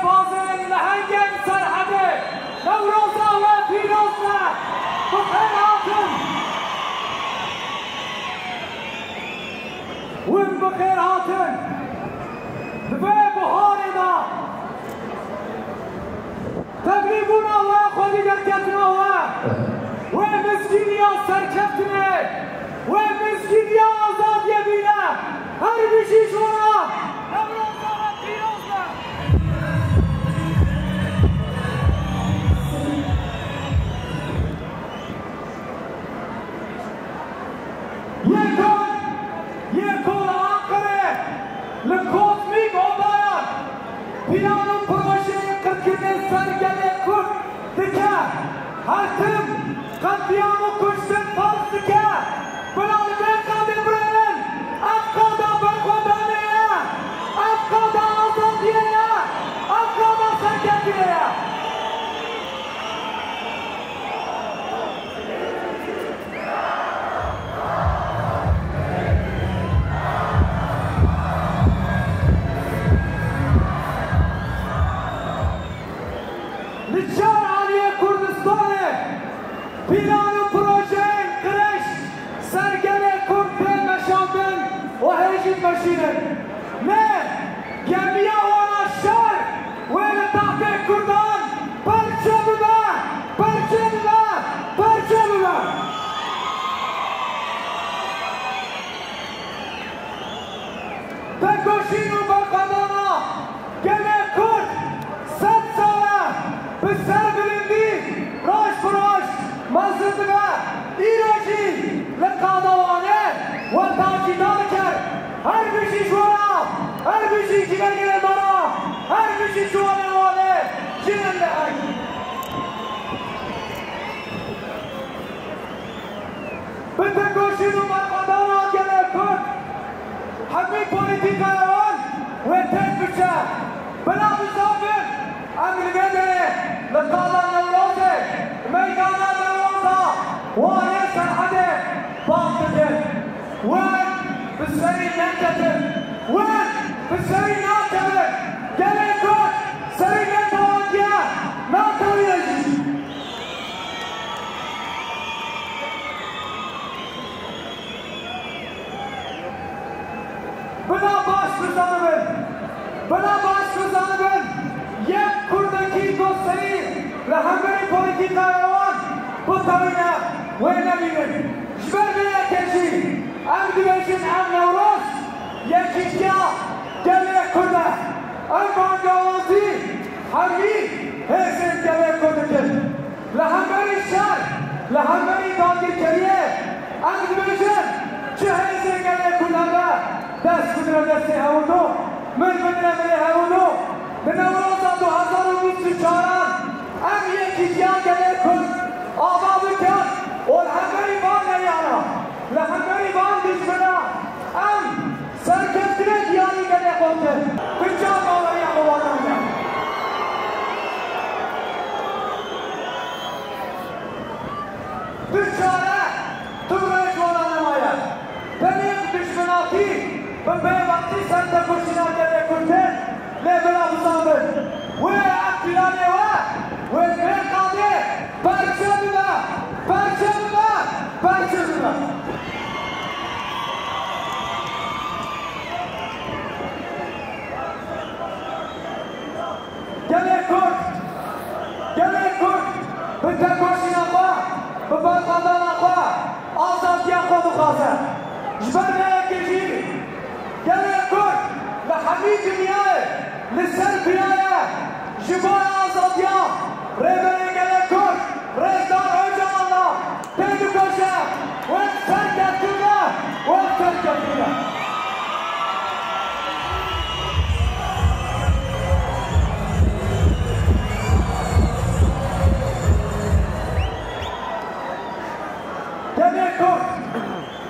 سربازان لهنگ سرحده نوروزا و پیروزه بخیر هاتن وين بخير هاتن دفاع بحارنا تقريبنا وخذي دركتنا ومسكين يا سركتنا ومسكين يا آزاد يبينا هر بشي شورا نوروزا و پیروزه يكون آخره لكوتمي موبايا بيانو پروژه قرکن سرگله کن دکه هرتم قد بیانو کشتن پاس دکه بلال بیقاده برنن افقادا برخودانه افقادا آزادیه افقادا سرگلیه پلان و پروژه قرش سرگله کنده مشاندن و هیجید مشینن نه گمیا وانا شر ویل تحت کردان پرچه ببه پرچه ببه پرچه ببه بگوشین و برقدانا گله کرد 100 ساله به سر بلندی راش براش مزدگاه ایرانی لقادوانه و تاجیدان کرد هر بشی شورا هر بشی جیگر دارا هر بشی شورا وانه جنن لحک بتگوشین و مرقدانا گله کن همین پولیتیکایان و تک بچه بلا بزابن امرگده لقادان نوروزه میدانا وانا سرحده باطل وين بالسري نكتب وين بالسري نكتب قال يكون سري نتواجه ما تريد بلا باش بزنبن یک کردکی گستری لهمه پولیتیکایان بطريقة وين نبينا جبرنا كشي أم دبيشن أم نوروز يكيشيا جلي كنا أمان جوازي حربي هسن جلي كنا لهمري الشار لهمري داغي كريه أم دبيشن چهزن جلي كنا دست كنا دست هونو من هونو بنوروزا 2024 أم يكيشيا جلي كنا آباد کرد و همه بان نیانا لهمه بان دشمنا ام سرکستره دیاری گله خونده بچه باوری اقوانا میگم بچاره تو رش وانا نماید بنیم دشمناتی به وقتی سنده کشینا گله کنده لیبلا بزابن و اکتیلانه و بیقاده پرچه ببه پرچه ببه پرچه ببه گله کرد به تکاشین آقا به برقدان آقا آزادی آقا بخواسته جبرنا یکیشی گله کرد لحمی دنیای لسر بیایه جبار آزادی ریبری گله کرد رزدار اوجانا تیدو کشه و سرگتونه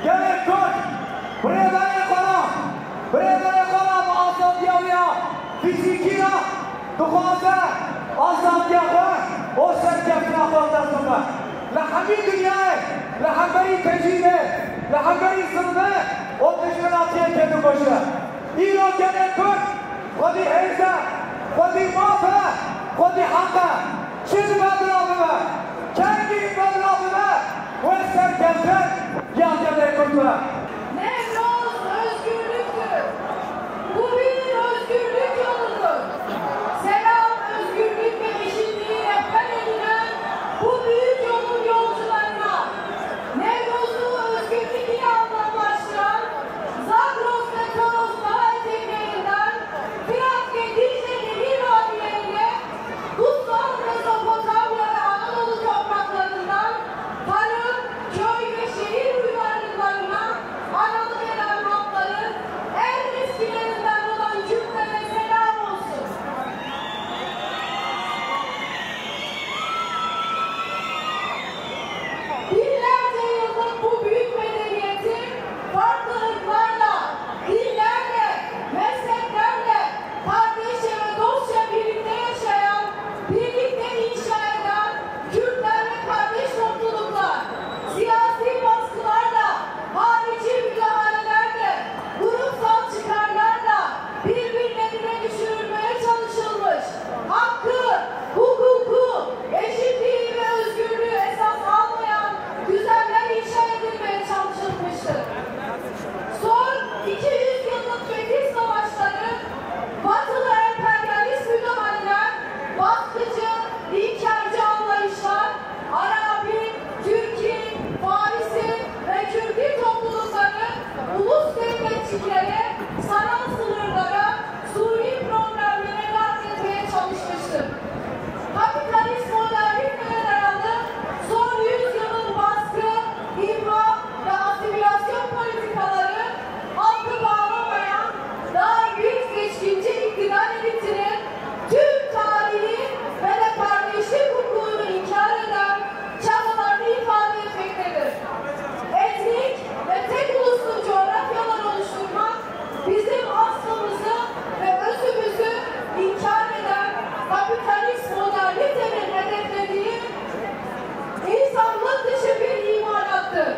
گله کرد ریبری خلا با آزادی آویا فیزیکی را دخوازه آزادی آخواه و سرگتونه آخواه دستونه لحمی دنیای لحمی تجیبه لحمی سنده و دشمناتیه که دو باشه ایران گله کرد خودی حیزه خودی مافه خودی حقا چیز بدرابه کنگی بدرابه و سرکمتر یادگاه kurtula. Nevroz özgürlüktür. Bu bir özgürlük yoludur. Selam, özgürlük ve eşitliği rehber edinen bu büyük yolun yolcularına, Nevroz'u özgürlük ile anlamlaştıran Zagros ve Toros dağ eteklerinden Fırat ve Dicle nehir vadilerine, kutsal Mezopotamya ve Anadolu topraklarından tarım, köy ve şehir uygarlıklarına analı gelen halkların en eskilerinden olan cümleme selam olsun. Binlerce yıllık bu büyük medeniyetin farklı ırklarla, dillerle, mezheplerle, kardeşçe ve dostça birlikte yaşayan, birlikte inşa eden Kürtler ve kardeş topluluklar, siyasi baskılarla, harici müdahalelerle, grupsal çıkarlarla birbirlerine düşürülmeye çalışılmış, hakkı, hukuku, eşitliği ve özgürlüğü esas almayan düzenler inşa edilmeye çalışılmıştır. Son 200 yıllık fetih savaşları, batılı emperyalist müdahaleler, baskıcı, inkarcı anlayışlar, Arabi, Türki, Farisi ve Kürdi toplulukları, ulus devletçiklere, sanal sınırlara, suni problemlere gark etmeye çalışmıştır. Kapitalist modernizmine dayalı son 100 yılın baskı, imha ve asimilasyon politikaları halkı bağlamayan dar bir seçkinci iktidar elitinin tüm tarihi ve de kardeşlik hukukunu inkar eden çabalarını ifade etmektedir. Etnik ve tek uluslu coğrafyalar oluşturmak bizim aslımızı ve özümüzü inkar eden kapitalist modernitenin hedeflediği insanlık dışı bir imalattır.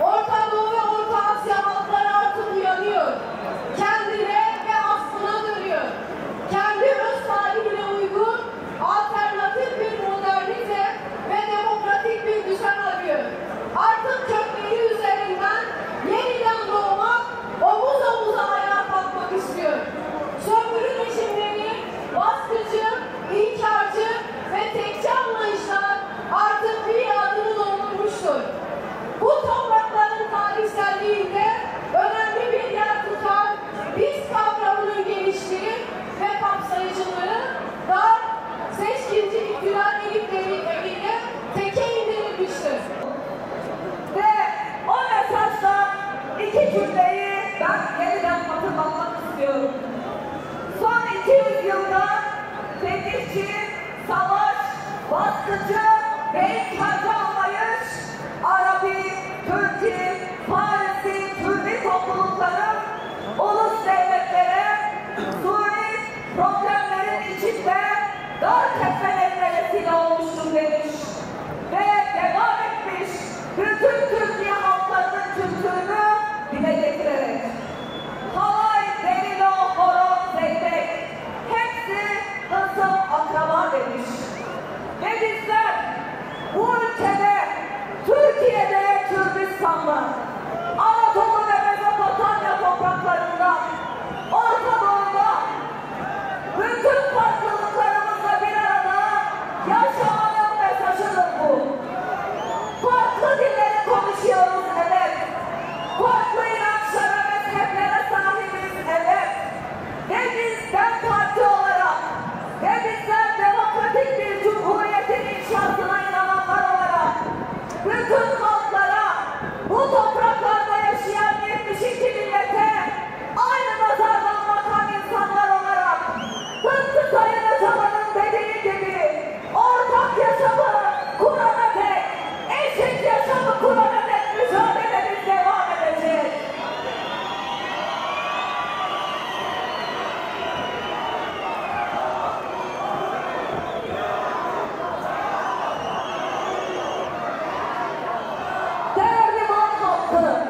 Orta Doğu ve Orta Asya halkları artık uyanıyor. Kendine ve aslına dönüyor. Kendi öz tarihine uygun alternatif bir modernite ve demokratik bir düzen arıyor. Artık kökleri üzerinden yeniden doğmak, omuz omuza ayağa kalkmak istiyor. Sömürü rejimleri, baskıcı, inkarcı ve tekçi anlayışlar artık bir adını doldurmuştur. Bu toprakların tarihselliğinde önemli bir yer tutan biz kavramının genişliği ve kapsayıcılığı dar, seçkinci iktidar eliyle teke indirilmiştir. Ve o mesajla iki cümleyi ben yeniden hatırlatmak istiyorum. Son 200 yılda fetihçi, savaş, baskıcı ve inkarcı anlayış, Arabi, Türki, Farisi, Kürdi toplulukları, ulus devletlere, suni problemlerin içinde dar kesmelerine vesile olmuştur demiş. Ve devam etmiş, bütün Türkiye halklarının kültürünü dile getirerek. Halay, Delilo, Horon, Zeybek, hepsi hısım akraba demiş. Ve bizler bu ülkede, Türkiye'de, Kürdistan'da, Anadolu ve Mezopotamya topraklarında, Orta Doğu'da, bütün farklılıklarımızla bir arada yaşamanın mesajıdır bu. Farklı dilleri konuşuyoruz, evet. Farklı inançlara, mezheplere sahibiz, evet. Ve biz DEM Parti olarak, ve bizler demokratik bir cumhuriyetin inşasına inananlar olarak, bütün halklara, bu topraklarda yaşayan 72 millete aynı nazardan bakan insanlar olarak, Tıpkı Sayın Öcalan'ın dediği gibi, ortak yaşamı kurana dek, eşit yaşamı kurana dek mücadelemiz devam edecek. Değerli Van halkı,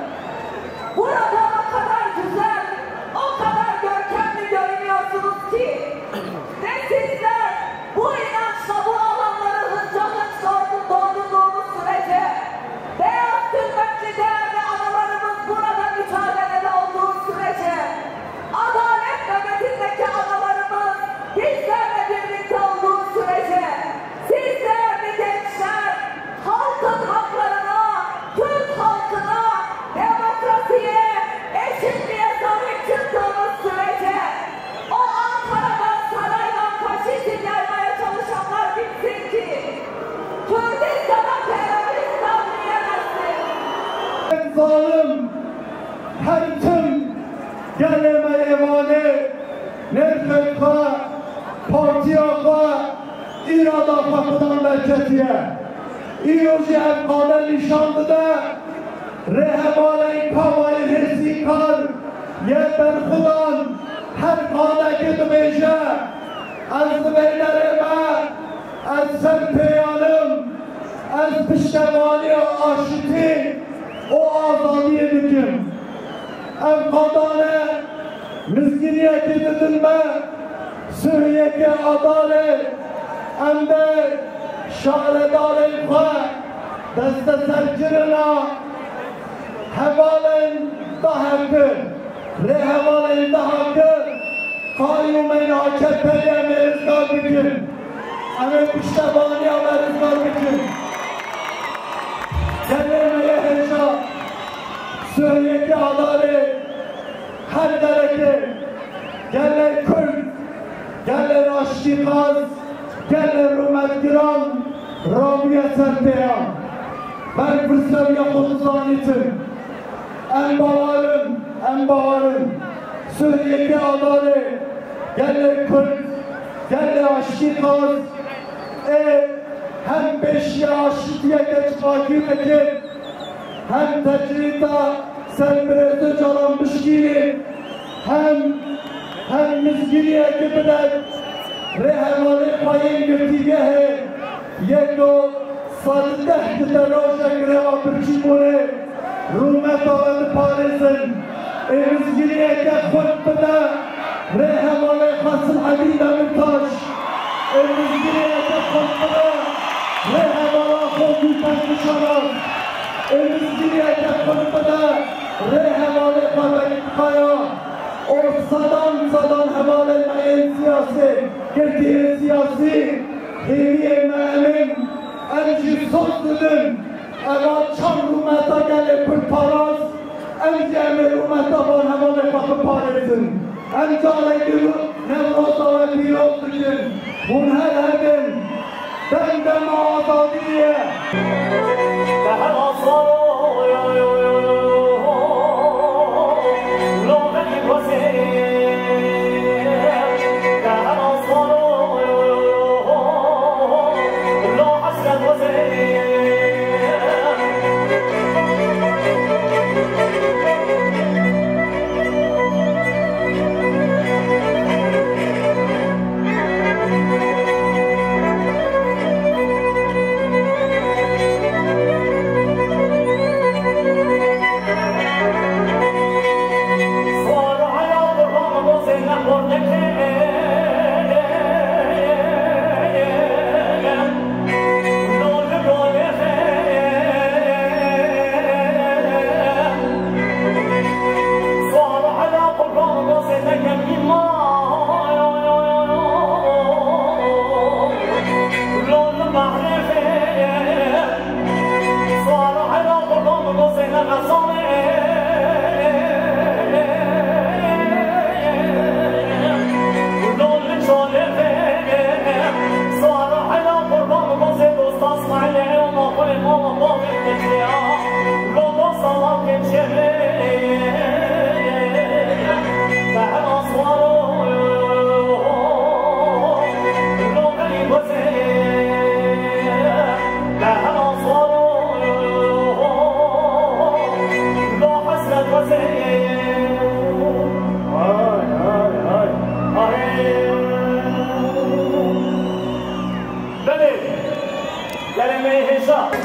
burada o kadar güzel, o kadar görkemli görünüyorsunuz ki, ve sizler bu inançla bu alanları hınca hınç doldurduğumuz sürece beyaz tülbentli değerli analarımız burada mücadelede olduğu sürece adalet nöbetindeki analarımız bizlerle birlikte olduğu sürece siz değerli gençler halkın haklarına, Türk halkına, demokrasiye, eşitliğe sahip çıktığımız sürece o Ankara'dan, saraydan faşizm yaymaya çalışanlar bilsin ki Kürdistan'a terörist davranamazsın. En zalim, hem tüm geleme evane, nerfekha, partiyakha, irada fakıdan merkeziye. İyoji evkade nişandı da, rehemane kavayı hesi kar, yeter kudan, her kade gidmeşe, az beylerime, az serpeyanım, az piştemani aşiti, o azadiye dikim. Evkadane, mizginiye gidilme, Süriyeke adalet, hem de şahredar-ı deste sercirina, hevalen dahakı, rehevalen dahakı, kayyumen AKP'ye merizgar bikin, emin piştebaniye merizgar bikin. Gelmeye heca, Süriyeke adalet, her dereki, geller Kürt, geller aşkikaz, geller Rumetgiran, Rabia Serpeyan. Ben Fırsevya Kuduzanitim. En bavarım, Süriyeke adalet, geller Kürt, geller aşkikaz, hem 5 yaşlıya geç takip edin, hem tecrita serperede calanmış gibi, hem mizgiriye gibiler, rehemane payın götüge yeko saddeh deroja greva birçimone, rumet ağını Paris'in, mizgiriye ke khutbada, rehemane khasıl adida mintaş, mizgiriye ke khutbada, rehemane khutbatan dışarı, mizgiriye ke khutbada, rehemane khutbatan kaya, और सदान हमारे नए सियासी गिरती सियासी हिरिये मैंने अंजी सोचदन अगर çamrumata gele kurtaraz enjeme rumata var havalı bakıp paresin encale gibi nevrosa ve biyotlukin bunherheden benden azadiye daha nasıl Geleme hesap.